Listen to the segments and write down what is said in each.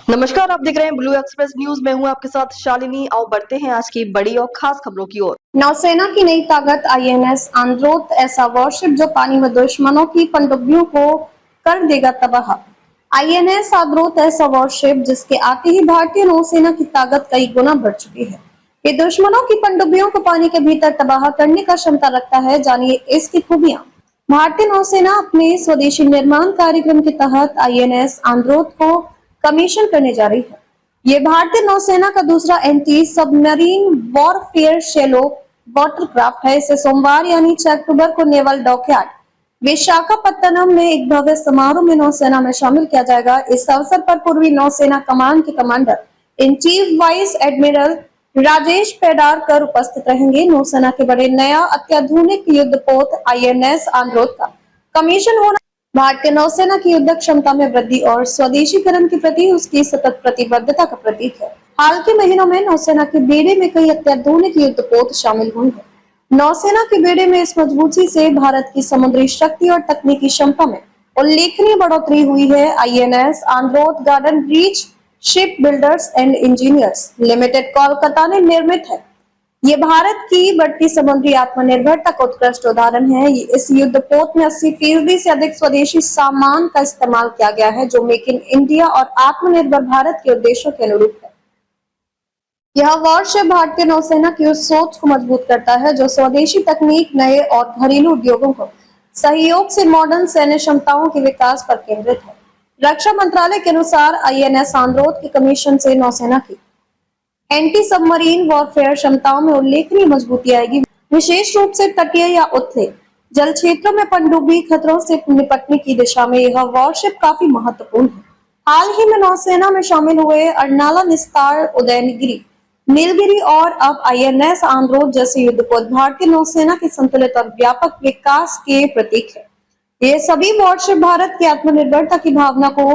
नमस्कार, आप देख रहे हैं ब्लू एक्सप्रेस न्यूज। मैं हूं आपके साथ शालिनी। आओ बढ़ते हैं आज की बड़ी और खास खबरों की ओर। नौसेना की नई ताकत आईएनएस आंद्रोथ, ऐसा वॉरशिप जो पानी में दुश्मनों की पनडुब्बियों को कर देगा तबाह। आईएनएस आंद्रोथ ऐसा वॉरशिप जिसके आते ही भारतीय नौसेना की ताकत कई गुना बढ़ चुकी है। ये दुश्मनों की पनडुब्बियों को पानी के भीतर तबाह करने का क्षमता रखता है। जानिए इसकी खूबियां। भारतीय नौसेना अपने स्वदेशी निर्माण कार्यक्रम के तहत आईएनएस आंद्रोथ को कमीशन करने जा रही है। ये भारतीय नौसेना का दूसरा anti submarine warfare shallow watercraft है। इसे सोमवार यानी 6 अक्टूबर को नेवल डॉकयार्ड विशाखापत्तनम में एक भव्य समारोह में नौसेना में शामिल किया जाएगा। इस अवसर पर पूर्वी नौसेना कमान के commander in chief vice admiral Rajesh Pendharkar उपस्थित रहेंगे। नौसेना के बड़े नया अत्याधुनिक युद्धपोत आईएनएस आंद्रोथ का कमीशन होना भारतीय नौसेना की युद्ध क्षमता में वृद्धि और स्वदेशीकरण के प्रति उसकी सतत प्रतिबद्धता का प्रतीक है। हाल के महीनों में नौसेना के बेड़े में कई अत्याधुनिक युद्धपोत शामिल हुए हैं। नौसेना के बेड़े में इस मजबूती से भारत की समुद्री शक्ति और तकनीकी क्षमता में उल्लेखनीय बढ़ोतरी हुई है। INS Androth garden reach ship builders and engineers limited Kolkata ने निर्मित है। ये भारत की बढ़ती समुद्री आत्मनिर्भरता का उत्कृष्ट उदाहरण है। इस युद्धपोत में 80% से अधिक स्वदेशी सामान का इस्तेमाल किया गया है, जो मेक इन इंडिया और आत्मनिर्भर भारत के उद्देश्यों के अनुरूप है। यह वॉरशिप भारतीय नौसेना की उस सोच को मजबूत करता है जो स्वदेशी तकनीक, नए और घरेलू उद्योगों को सहयोग से मॉडर्न सैन्य क्षमताओं के विकास पर केंद्रित है। रक्षा मंत्रालय के अनुसार आईएनएस आंद्रोथ के कमीशन से नौसेना की एंटी सबमरीन वॉरफेयर क्षमताओं में उल्लेखनीय मजबूती आएगी। विशेष रूप से तटीय या उथले जल क्षेत्रों में पनडुब्बी खतरों से निपटने की दिशा में यह वॉरशिप काफी महत्वपूर्ण है। हाल ही में नौसेना में शामिल हुए अर्नाला, निस्तार, उदयगिरी, नीलगिरी और अब आईएनएस आंद्रोथ जैसे युद्धपोत भारतीय नौसेना के संतुलित और व्यापक विकास के प्रतीक है। ये सभी वॉरशिप भारत की आत्मनिर्भरता की भावना को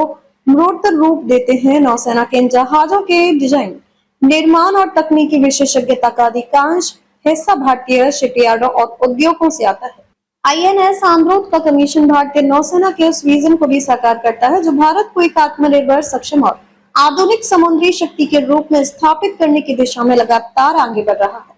मूर्त रूप देते हैं। नौसेना के इन जहाजों के डिजाइन, निर्माण और तकनीकी विशेषज्ञता का अधिकांश हिस्सा भारतीय शिपयार्डों और उद्योगों से आता है। आईएनएस आंद्रोथ का कमीशन भारतीय नौसेना के उस विजन को भी साकार करता है जो भारत को एक आत्मनिर्भर, सक्षम और आधुनिक समुद्री शक्ति के रूप में स्थापित करने की दिशा में लगातार आगे बढ़ रहा है।